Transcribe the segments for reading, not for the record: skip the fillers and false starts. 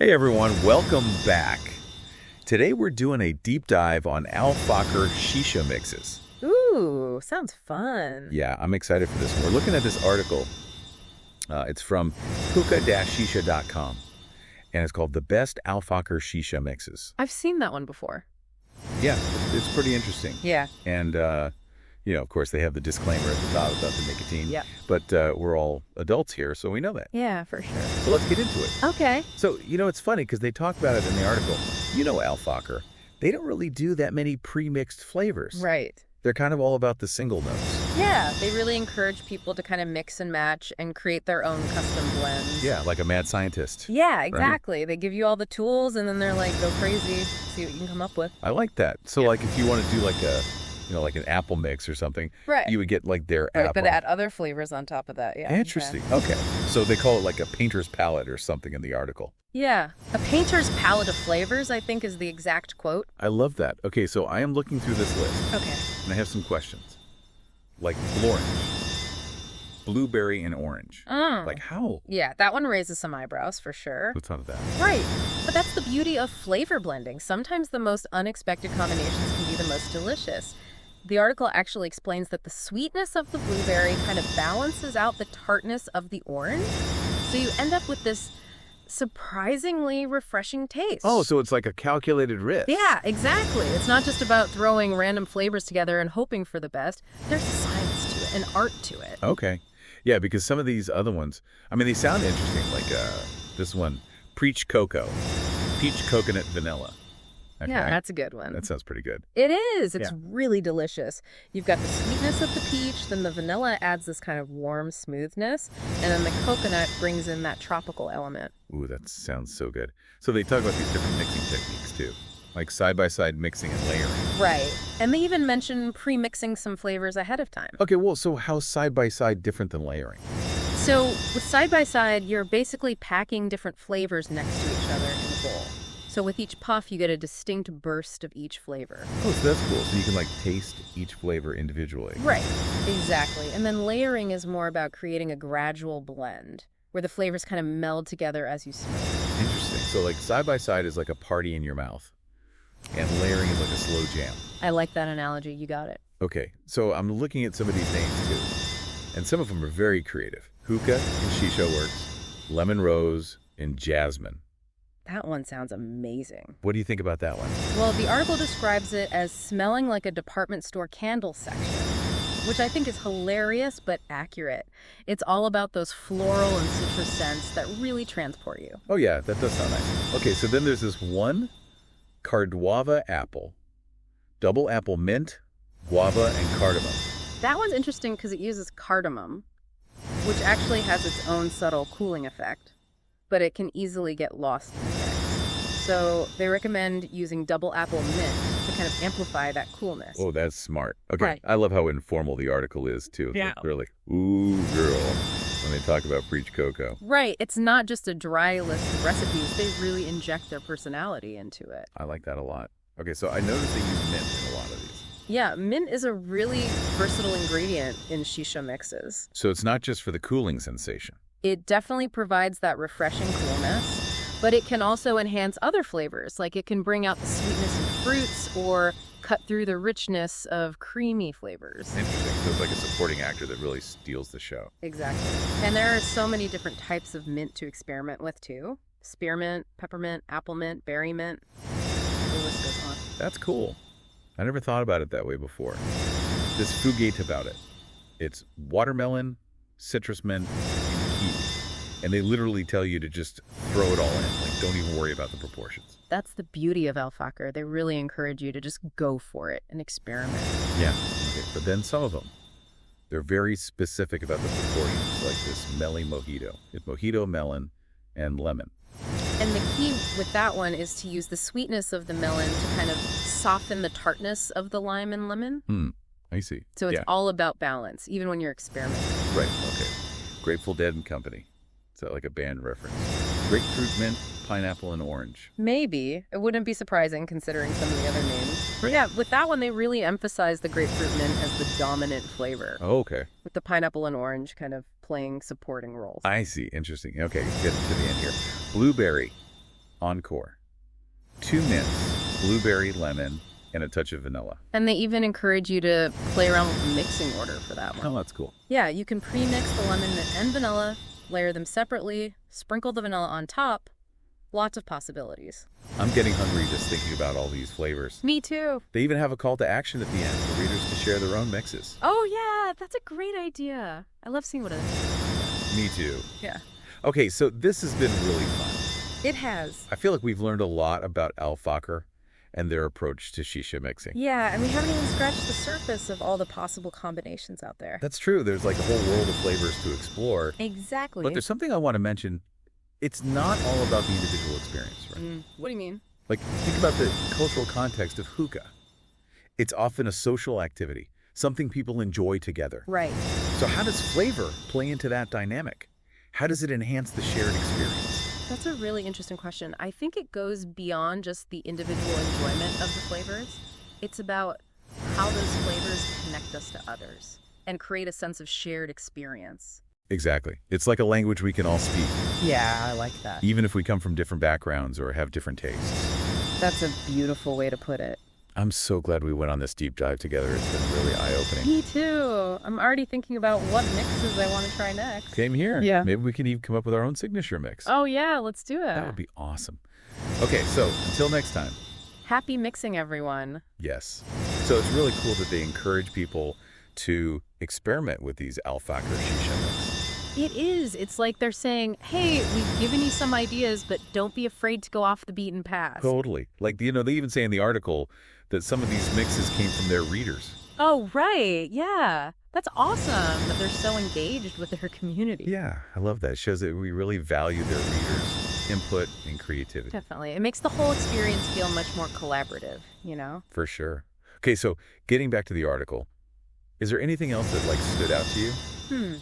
Hey everyone, welcome back. Today we're doing a deep dive on Fakar shisha mixes. Ooh, sounds fun. Yeah, I'm excited for this one. We're looking at this article. It's from hookah-shisha.com, and it's called The Best Fakar Shisha Mixes. I've seen that one before. Yeah, it's pretty interesting. Yeah. And, of course, they have the disclaimer at the top about the nicotine. Yeah. But we're all adults here, so we know that. Yeah, for sure. So let's get into it. Okay. So, it's funny because they talk about it in the article. Fakar, they don't really do that many pre-mixed flavors. Right. They're kind of all about the single notes. Yeah, they really encourage people to kind of mix and match and create their own custom blends. Yeah, like a mad scientist. Yeah, exactly. Right? They give you all the tools and then they're like, go crazy, see what you can come up with. I like that. So, like, if you want to do like a, like an apple mix or something, right, you would get like their right, apple. But add other flavors on top of that, yeah. Interesting. Okay. So they call it like a painter's palette or something in the article. Yeah. A painter's palette of flavors, I think, is the exact quote. I love that. Okay, so I am looking through this list. Okay. And I have some questions. Like orange, blueberry, and orange. Like how? Yeah, that one raises some eyebrows for sure. What's on that? Right. But that's the beauty of flavor blending. Sometimes the most unexpected combinations can be the most delicious. The article actually explains that the sweetness of the blueberry kind of balances out the tartness of the orange. So you end up with this surprisingly refreshing taste. Oh, so it's like a calculated risk. Yeah, exactly. It's not just about throwing random flavors together and hoping for the best. There's a science to it, an art to it. Okay. Yeah, because some of these other ones, they sound interesting. Like this one, Peach Cocoa, Peach Coconut Vanilla. Okay. Yeah, that's a good one. That sounds pretty good. It is. It's Yeah. really delicious. You've got the sweetness of the peach, then the vanilla adds this kind of warm smoothness, and then the coconut brings in that tropical element. Ooh, that sounds so good. So they talk about these different mixing techniques too, like side-by-side mixing and layering. Right. And they even mention pre-mixing some flavors ahead of time. Okay, well, so how's side-by-side different than layering? So with side-by-side, you're basically packing different flavors next to each other in the bowl. So with each puff, you get a distinct burst of each flavor. Oh, so that's cool. So you can taste each flavor individually. Right, exactly. And then layering is more about creating a gradual blend where the flavors kind of meld together as you smoke. Interesting. So side by side is like a party in your mouth, and layering is like a slow jam. I like that analogy. You got it. Okay, so I'm looking at some of these names too, and some of them are very creative. Hookah and Shisha Works, Lemon Rose, and Jasmine. That one sounds amazing. What do you think about that one? Well, the article describes it as smelling like a department store candle section, which I think is hilarious but accurate. It's all about those floral and citrus scents that really transport you. Oh yeah, that does sound nice. Okay, so then there's this one, Cardguava apple, double apple mint, guava, and cardamom. That one's interesting because it uses cardamom, which actually has its own subtle cooling effect, but it can easily get lost in the mix. So they recommend using double apple mint to kind of amplify that coolness. Oh, that's smart. Okay, Right. I love how informal the article is too. Yeah. They're like, ooh, girl, when they talk about Peach Cocoa. Right. It's not just a dry list of recipes. They really inject their personality into it. I like that a lot. Okay, so I noticed they use mint in a lot of these. Yeah, mint is a really versatile ingredient in shisha mixes. So it's not just for the cooling sensation. It definitely provides that refreshing coolness, but it can also enhance other flavors. Like it can bring out the sweetness of fruits or cut through the richness of creamy flavors. Interesting. So it's like a supporting actor that really steals the show. Exactly. And there are so many different types of mint to experiment with too. Spearmint, peppermint, apple mint, berry mint. The list goes on. That's cool. I never thought about it that way before. This fugate about it. It's watermelon, citrus mint, and kiwi. And they literally tell you to just throw it all in. Don't even worry about the proportions. That's the beauty of Fakar. They really encourage you to just go for it and experiment. Yeah. Okay. But then some of them, they're very specific about the proportions, like this Melly Mojito. It's mojito, melon, and lemon. And the key with that one is to use the sweetness of the melon to kind of soften the tartness of the lime and lemon. I see. So it's Yeah. all about balance, even when you're experimenting. Right, okay. Grateful Dead and Company. Is that like a band reference? Grapefruit, mint, pineapple, and orange. Maybe. It wouldn't be surprising considering some of the other names. Right. Yeah, with that one, they really emphasize the grapefruit mint as the dominant flavor, Oh, okay. with the pineapple and orange kind of playing supporting roles. I see. Interesting. Okay, get to the end here. Blueberry. Encore. 2 mints, blueberry, lemon, and a touch of vanilla. And they even encourage you to play around with the mixing order for that one. Oh, that's cool. Yeah, you can pre-mix the lemon and vanilla, layer them separately, sprinkle the vanilla on top. Lots of possibilities. I'm getting hungry just thinking about all these flavors. Me too. They even have a call to action at the end for readers to share their own mixes. Oh, yeah, that's a great idea. I love seeing what it is. Me too. Yeah. Okay, so this has been really fun. It has. I feel like we've learned a lot about Fakar and their approach to shisha mixing. Yeah, and we haven't even scratched the surface of all the possible combinations out there. That's true. There's like a whole world of flavors to explore. Exactly. But there's something I want to mention. It's not all about the individual experience, right? What do you mean? Like, think about the cultural context of hookah. It's often a social activity, something people enjoy together. Right. So how does flavor play into that dynamic? How does it enhance the shared experience? That's a really interesting question. I think it goes beyond just the individual enjoyment of the flavors. It's about how those flavors connect us to others and create a sense of shared experience. Exactly. It's like a language we can all speak, Yeah, I like that. even if we come from different backgrounds or have different tastes. That's a beautiful way to put it. I'm so glad we went on this deep dive together. It's been really eye-opening. Me too. I'm already thinking about what mixes I want to try next. Same here. Yeah. Maybe we can even come up with our own signature mix. Oh, yeah, let's do it. That would be awesome. Okay, so until next time. Happy mixing, everyone. Yes. So it's really cool that they encourage people to experiment with these Fakar shisha mix. It is. It's like they're saying, hey, we've given you some ideas, but don't be afraid to go off the beaten path. Totally. Like, they even say in the article that some of these mixes came from their readers. Oh, right. Yeah. That's awesome that they're so engaged with their community. Yeah, I love that. It shows that we really value their readers' input and creativity. Definitely. It makes the whole experience feel much more collaborative, you know? For sure. Okay, so getting back to the article, is there anything else that, stood out to you?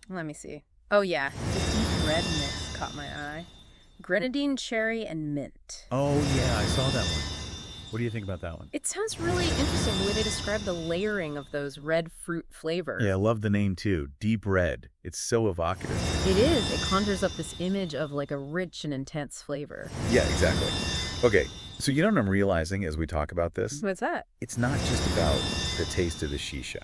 Let me see. Oh, yeah. The deep red mix caught my eye. Grenadine, cherry, and mint. Oh, yeah, I saw that one. What do you think about that one? It sounds really interesting the way they describe the layering of those red fruit flavors. Yeah, I love the name, too. Deep red. It's so evocative. It is. It conjures up this image of like a rich and intense flavor. Yeah, exactly. Okay, so you know what I'm realizing as we talk about this? What's that? It's not just about the taste of the shisha.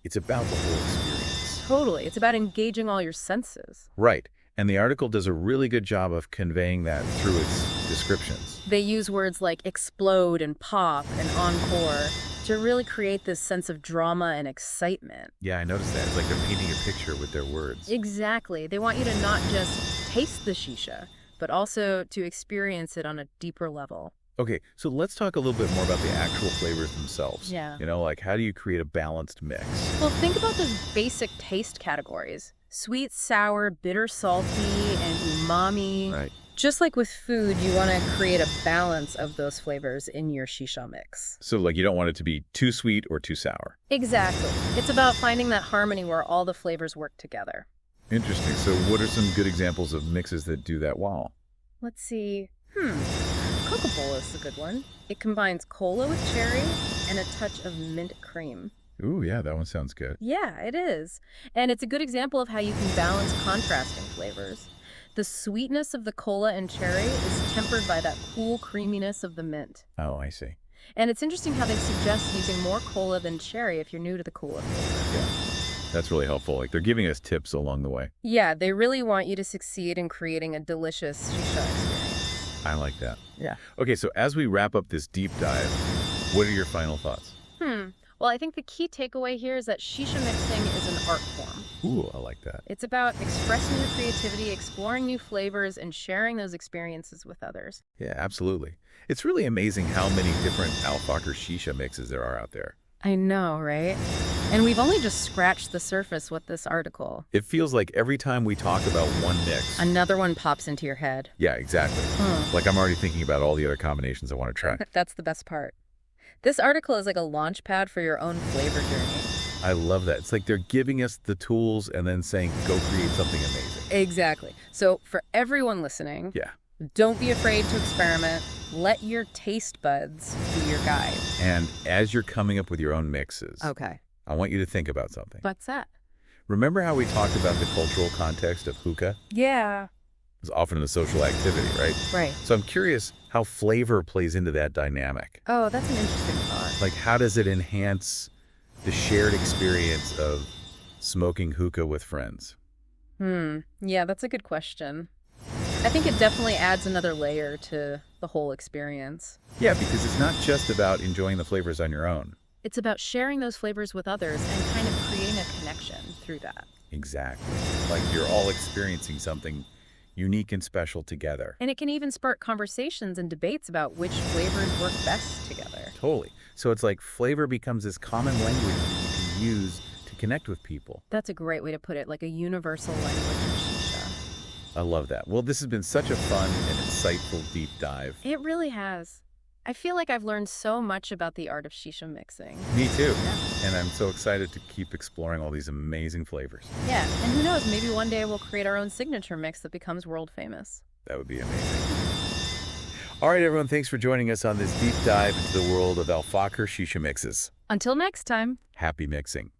It's about the whole experience. Totally. It's about engaging all your senses. Right. And the article does a really good job of conveying that through its descriptions. They use words like explode and pop and encore to really create this sense of drama and excitement. Yeah, I noticed that. It's like they're painting a picture with their words. Exactly. They want you to not just taste the shisha, but also to experience it on a deeper level. Okay, so let's talk a little bit more about the actual flavors themselves. Yeah. How do you create a balanced mix? Well, think about those basic taste categories. Sweet, sour, bitter, salty, and umami. Right. Just like with food, you want to create a balance of those flavors in your shisha mix. So, you don't want it to be too sweet or too sour. Exactly. It's about finding that harmony where all the flavors work together. Interesting. So what are some good examples of mixes that do that well? Let's see. Coca-Cola is a good one. It combines cola with cherry and a touch of mint cream. Ooh, yeah, that one sounds good. Yeah, it is. And it's a good example of how you can balance contrasting flavors. The sweetness of the cola and cherry is tempered by that cool creaminess of the mint. Oh, I see. And it's interesting how they suggest using more cola than cherry if you're new to the cola flavor. Yeah, that's really helpful. They're giving us tips along the way. Yeah, they really want you to succeed in creating a delicious shisha experience. I like that. Yeah. Okay, so as we wrap up this deep dive, what are your final thoughts? Well, I think the key takeaway here is that shisha mixing is an art form. Ooh, I like that. It's about expressing your creativity, exploring new flavors, and sharing those experiences with others. Yeah, absolutely. It's really amazing how many different Fakar shisha mixes there are out there. I know, right? And we've only just scratched the surface with this article. It feels like every time we talk about one mix, Another one pops into your head. yeah, exactly. Like I'm already thinking about all the other combinations I want to try. That's the best part. This article is like a launch pad for your own flavor journey. I love that. It's like they're giving us the tools and then saying, go create something amazing. Exactly. So for everyone listening, Yeah. don't be afraid to experiment. Let your taste buds be your guide. And as you're coming up with your own mixes, Okay. I want you to think about something. What's that? Remember how we talked about the cultural context of hookah? Yeah. It's often a social activity, right? Right. So I'm curious how flavor plays into that dynamic. Oh, that's an interesting thought. Like, how does it enhance the shared experience of smoking hookah with friends? Yeah, that's a good question. I think it definitely adds another layer to the whole experience. Yeah, because it's not just about enjoying the flavors on your own. It's about sharing those flavors with others and kind of creating a connection through that. Exactly. Like you're all experiencing something unique and special together. And it can even spark conversations and debates about which flavors work best together. Totally. So it's like flavor becomes this common language that you can use to connect with people. That's a great way to put it, like a universal language of shisha. I love that. Well, this has been such a fun and insightful deep dive. It really has. I feel like I've learned so much about the art of shisha mixing. Me too. Yeah. And I'm so excited to keep exploring all these amazing flavors. Yeah, and who knows, maybe one day we'll create our own signature mix that becomes world famous. That would be amazing. All right, everyone, thanks for joining us on this deep dive into the world of Fakar shisha mixes. Until next time. Happy mixing.